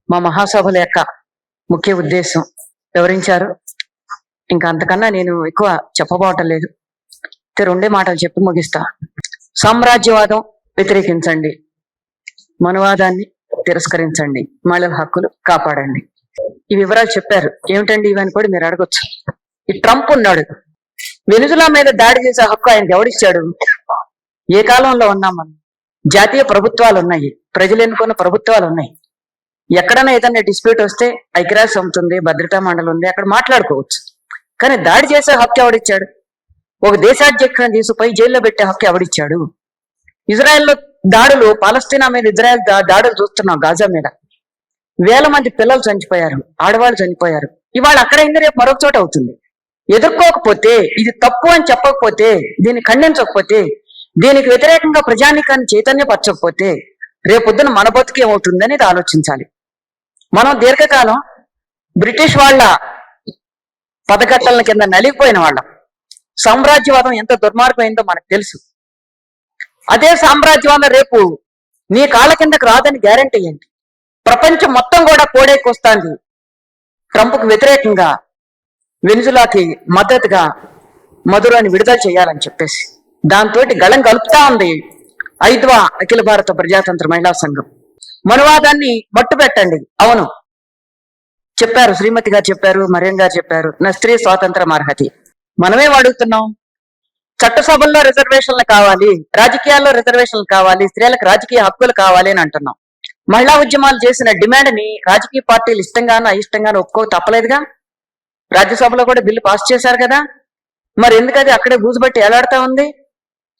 మా మహాసభల యొక్క ముఖ్య ఉద్దేశం వివరించారు. ఇంకా అంతకన్నా నేను ఎక్కువ చెప్పబోవటం లేదు. రెండే మాటలు చెప్పి ముగిస్తా. సామ్రాజ్యవాదం వ్యతిరేకించండి, మనువాదాన్ని తిరస్కరించండి, మహిళల హక్కులు కాపాడండి. ఈ వివరాలు చెప్పారు. ఏమిటండి ఇవని కూడా మీరు అడగొచ్చు. ఈ ట్రంప్ ఉన్నాడు, వెనుజులా మీద దాడి చేసే హక్కు ఆయనకి ఎవడిచ్చాడు? ఏ కాలంలో ఉన్నాం మనం? జాతీయ ప్రభుత్వాలు ఉన్నాయి, ప్రజలు ఎన్నుకున్న ప్రభుత్వాలు ఉన్నాయి. ఎక్కడైనా ఏదైనా డిస్ప్యూట్ వస్తే ఐక్యరాజ్య సమితి ఉంది, భద్రతా మండలి ఉంది, అక్కడ మాట్లాడుకోవచ్చు. కానీ దాడి చేసే హక్కు ఎవడిచ్చాడు? ఒక దేశాధ్యక్షులను తీసుకుపోయి జైల్లో పెట్టే హక్కు ఎవడిచ్చాడు? ఇజ్రాయెల్లో దాడులు, పాలస్తీనా మీద ఇజ్రాయెల్ దాడులు చూస్తున్నాం. గాజా మీద వేల మంది పిల్లలు చనిపోయారు, ఆడవాళ్ళు చనిపోయారు. ఇవాళ అక్కడైంది, రేపు మరొక చోట అవుతుంది. ఎదుర్కోకపోతే, ఇది తప్పు అని చెప్పకపోతే, దీన్ని ఖండించకపోతే, దీనికి వ్యతిరేకంగా ప్రజానీకాన్ని చైతన్యపరచకపోతే రేపొద్దున మన బతుకు ఏమవుతుంది అనేది ఆలోచించాలి. మనం దీర్ఘకాలం బ్రిటిష్ వాళ్ళ పదకట్టల కింద నలిగిపోయిన వాళ్ళం. సామ్రాజ్యవాదం ఎంత దుర్మార్గమైందో మనకు తెలుసు. అదే సామ్రాజ్యవాదం రేపు నీ కాళ్ళ కిందకు రాదని గ్యారంటీ ఏంటి? ప్రపంచం మొత్తం కూడా కోడేకొస్తాంది ట్రంప్కు వ్యతిరేకంగా, వెనుజులాకి మద్దతుగా మధురాని విడుదల చేయాలని చెప్పేసి. దాంతో గళం కలుపుతా ఉంది 5వ అఖిల భారత ప్రజాతంత్ర మహిళా సంఘం. మనువాదాన్ని మట్టు పెట్టండి. అవును చెప్పారు, శ్రీమతి గారు చెప్పారు, మరియం గారు చెప్పారు, నా స్త్రీ స్వాతంత్రం అర్హతి. మనమే అడుగుతున్నాం. చట్టసభల్లో రిజర్వేషన్లు కావాలి, రాజకీయాల్లో రిజర్వేషన్లు కావాలి, స్త్రీలకు రాజకీయ హక్కులు కావాలి అని అంటున్నాం. మహిళా ఉద్యమాలు చేసిన డిమాండ్ ని రాజకీయ పార్టీలు ఇష్టంగానో అయిష్టంగానో ఒప్పుకో తప్పలేదుగా. రాజ్యసభలో కూడా బిల్లు పాస్ చేశారు కదా. మరి ఎందుకు అది అక్కడే బూజుబట్టి ఎలాడుతా ఉంది?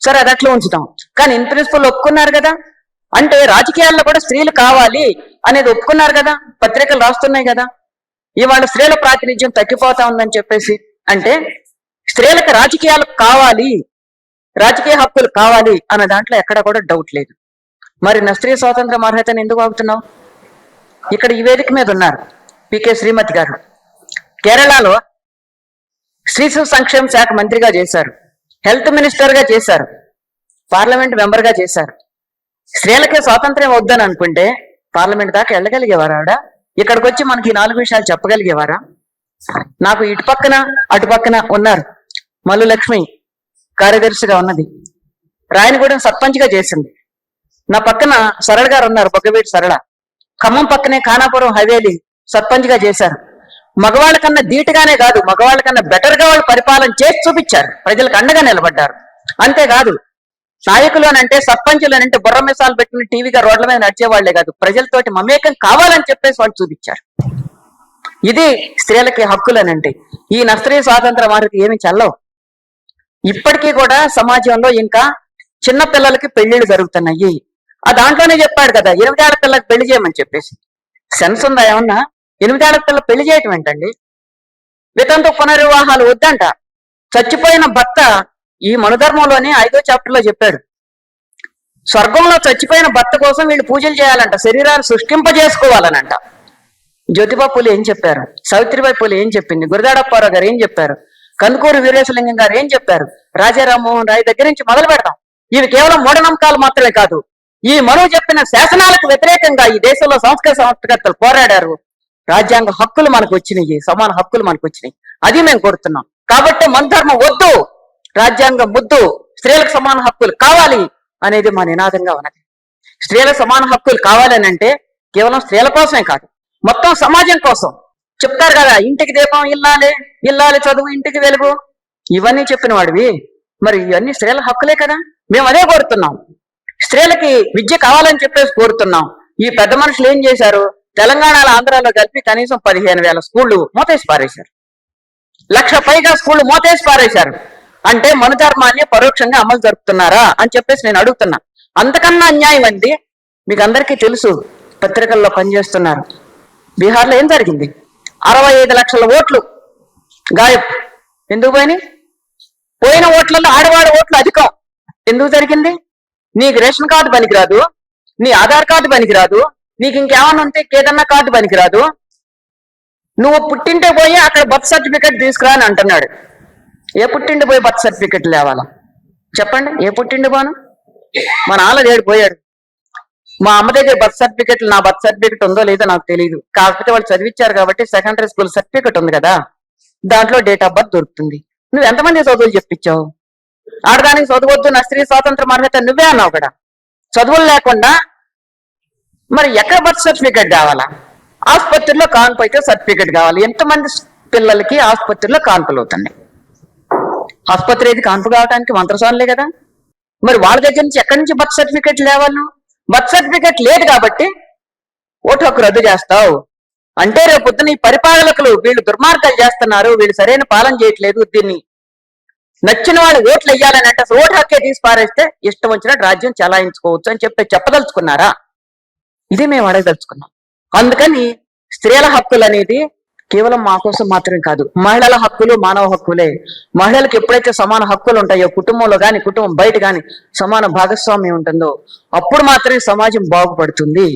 సరే, అది అట్లా ఉంచుతాం. కానీ ఇన్ ప్రిన్సిపల్ ఒప్పుకున్నారు కదా. అంటే రాజకీయాల్లో కూడా స్త్రీలు కావాలి అనేది ఒప్పుకున్నారు కదా, పత్రికలు రాస్తున్నాయి కదా. ఇవాళ స్త్రీల ప్రాతినిధ్యం తగ్గిపోతా ఉందని చెప్పేసి అంటే స్త్రీలకు రాజకీయాలు కావాలి, రాజకీయ హక్కులు కావాలి అన్న దాంట్లో ఎక్కడ కూడా డౌట్ లేదు. మరి నా స్త్రీ స్వాతంత్రం అర్హతని ఎందుకు ఆగుతున్నావు? ఇక్కడ ఈ వేదిక మీద ఉన్నారు పికే శ్రీమతి గారు. కేరళలో శిశు సంక్షేమ శాఖ మంత్రిగా చేశారు, హెల్త్ మినిస్టర్ గా చేశారు, పార్లమెంట్ మెంబర్ గా చేశారు. స్త్రీలకే స్వాతంత్ర్యం వద్దని అనుకుంటే పార్లమెంట్ దాకా వెళ్ళగలిగేవారా ఆవిడ? ఇక్కడికి వచ్చి మనకి 4 విషయాలు చెప్పగలిగేవారా? నాకు ఇటు పక్కన అటు పక్కన ఉన్నారు. మల్లు లక్ష్మి కార్యదర్శిగా ఉన్నది, రాయనగూడెం సర్పంచ్ గా చేసింది. నా పక్కన సరళ గారు ఉన్నారు, బొగ్గవీటి సరళ. ఖమ్మం పక్కనే ఖానాపురం హవేలీ సర్పంచ్ గా చేశారు. మగవాళ్ళ కన్నా ధీటుగానే కాదు, మగవాళ్ళ కన్నా బెటర్ గా వాళ్ళు పరిపాలన చేసి చూపించారు, ప్రజలకు అండగా నిలబడ్డారు. అంతేకాదు, నాయకులు అనంటే, సర్పంచులు అనంటే బుర్ర మిసాలు పెట్టిన టీవీగా రోడ్ల మీద నడిచేవాళ్లే కాదు, ప్రజలతోటి మమేకం కావాలని చెప్పేసి వాళ్ళు చూపించారు. ఇది స్త్రీలకి హక్కులు అనంటే. ఈ స్త్రీ స్వాతంత్ర వారికి ఏమి చల్లవు. ఇప్పటికీ కూడా సమాజంలో ఇంకా చిన్న పిల్లలకి పెళ్లిళ్ళు జరుగుతున్నాయి. ఆ దాంట్లోనే చెప్పాడు కదా 8 ఏళ్ల పిల్లలకు పెళ్లి చేయమని చెప్పేసి. సెన్స్ ఉందా ఏమన్నా? 8 ఏళ్ల పిల్ల పెళ్లి చేయటం ఏంటండి? వితంతు పునర్వివాహాలు వద్దంట. చచ్చిపోయిన భర్త ఈ మనుధర్మంలోనే 5వ చాప్టర్లో చెప్పాడు. స్వర్గంలో చచ్చిపోయిన భర్త కోసం వీళ్ళు పూజలు చేయాలంట, శరీరాన్ని సృష్టింపజేసుకోవాలనంట. జ్యోతిబా పూలు ఏం చెప్పారు? సావిత్రిబాయి పూలు ఏం చెప్పింది? గురదాడప్పారావు గారు ఏం చెప్పారు? కందుకూరు వీరేశలింగం గారు ఏం చెప్పారు? రాజా రామ్మోహన్ రాయ్ దగ్గర నుంచి మొదలు పెడతాం. ఇవి కేవలం మూఢనమ్మకాలు మాత్రమే కాదు, ఈ మనువు చెప్పిన శాసనాలకు వ్యతిరేకంగా ఈ దేశంలో సంస్కర్తలు పోరాడారు. రాజ్యాంగ హక్కులు మనకు వచ్చినాయి, సమాన హక్కులు మనకు వచ్చినాయి. అది మేము కోరుతున్నాం. కాబట్టి మన ధర్మం వద్దు, రాజ్యాంగం ముద్దు, స్త్రీలకు సమాన హక్కులు కావాలి అనేది మా నినాదంగా ఉన్నది. స్త్రీలకు సమాన హక్కులు కావాలని అంటే కేవలం స్త్రీల కోసమే కాదు, మొత్తం సమాజం కోసం. చెప్తారు కదా, ఇంటికి దీపం ఇల్లాలి, ఇల్లాలి చదువు ఇంటికి వెలుగు, ఇవన్నీ చెప్పిన వాడివి. మరి ఇవన్నీ స్త్రీల హక్కులే కదా. మేము అదే కోరుతున్నాం. స్త్రీలకి విద్య కావాలని చెప్పేసి కోరుతున్నాం. ఈ పెద్ద మనుషులు ఏం చేశారు? తెలంగాణలో ఆంధ్రాలో కలిపి కనీసం 15,000 స్కూళ్లు మూతేసి పారేశారు. 1,00,000 పైగా స్కూళ్లు మూతేసి పారేశారు. అంటే మనుధర్మాన్ని పరోక్షంగా అమలు జరుపుతున్నారా అని చెప్పేసి నేను అడుగుతున్నా. అంతకన్నా అన్యాయం అండి. మీకు అందరికీ తెలుసు, పత్రికల్లో పనిచేస్తున్నారు. బీహార్లో ఏం జరిగింది? 65 లక్షల ఓట్లు గాయబ్. ఎందుకు పోయినాయి? పోయిన ఓట్లలో ఆడవాడి ఓట్లు అధికం. ఎందుకు జరిగింది? నీకు రేషన్ కార్డు పనికిరాదు, నీ ఆధార్ కార్డు పనికిరాదు, నీకు ఇంకేమన్నా ఉంటే ఏదన్నా కార్డు పనికిరాదు. నువ్వు పుట్టింటే పోయి అక్కడ బర్త్ సర్టిఫికెట్ తీసుకురా అని అంటున్నాడు. ఏ పుట్టిండి పోయి బర్త్ సర్టిఫికెట్ లేవాలా? చెప్పండి, ఏ పుట్టిండి పోను? మన ఆలదేడు పోయాడు. మా అమ్మ దగ్గర బర్త్ సర్టిఫికెట్, నా బర్త్ సర్టిఫికెట్ ఉందో లేదో నాకు తెలియదు. కాకపోతే వాళ్ళు చదివించారు కాబట్టి సెకండరీ స్కూల్ సర్టిఫికెట్ ఉంది కదా, దాంట్లో డేట్ ఆఫ్ బర్త్ దొరుకుతుంది. నువ్వు ఎంతమంది చదువులు చెప్పించావు? ఆడదానికి చదువొద్దు, నా స్త్రీ స్వాతంత్రం అర్హత నువ్వే అన్నావు కదా. చదువులు లేకుండా మరి ఎక్కడ బర్త్ సర్టిఫికెట్ కావాలా? ఆసుపత్రిలో కాన్పు అయితే సర్టిఫికెట్ కావాలి. ఎంతమంది పిల్లలకి ఆసుపత్రిలో కాన్పులు అవుతున్నాయి? ఆసుపత్రి ఏది కాన్పు కావడానికి మంత్రసానులే కదా. మరి వాళ్ళ దగ్గర నుంచి ఎక్కడి నుంచి బర్త్ సర్టిఫికెట్ లేవాలి? బర్త్ సర్టిఫికెట్ లేదు కాబట్టి ఓటు హక్కు రద్దు చేస్తావు అంటే రేపు పొద్దున ఈ పరిపాలకులు వీళ్ళు దుర్మార్గాలు చేస్తున్నారు, వీళ్ళు సరైన పాలన చేయట్లేదు, దీన్ని నచ్చిన వాళ్ళు ఓట్లు వెయ్యాలని అంటే అసలు ఓటు హక్కే తీసి పారేస్తే ఇష్టం వచ్చినట్టు రాజ్యం చలాయించుకోవచ్చు అని చెప్పదలుచుకున్నారా? ఇది మేము అడగదలుచుకున్నాం. అందుకని స్త్రీల హక్కులు అనేది కేవలం మా కోసం మాత్రమే కాదు, మహిళల హక్కులు మానవ హక్కులే. మహిళలకు ఎప్పుడైతే సమాన హక్కులు ఉంటాయో, కుటుంబంలో గాని కుటుంబం బయట గాని సమాన భాగస్వామ్యం ఉంటుందో, అప్పుడు మాత్రమే సమాజం బాగుపడుతుంది.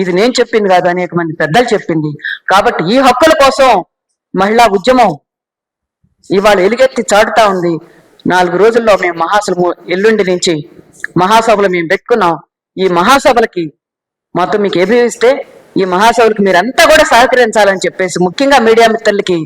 ఇది నేను చెప్పింది కాదు, అనేక మంది పెద్దలు చెప్పింది. కాబట్టి ఈ హక్కుల కోసం మహిళా ఉద్యమం ఇవాళ ఎలుగెత్తి చాటుతా ఉంది. 4 రోజుల్లో మేము మహాసభలు, ఎల్లుండి నుంచి మహాసభలు మేము పెట్టుకున్నాం. ఈ మహాసభలకి మొత్తం మీకు ఏభిస్తే ఈ మహాసభలకు మీరంతా కూడా సహకరించాలని చెప్పేసి ముఖ్యంగా మీడియా మిత్రులకి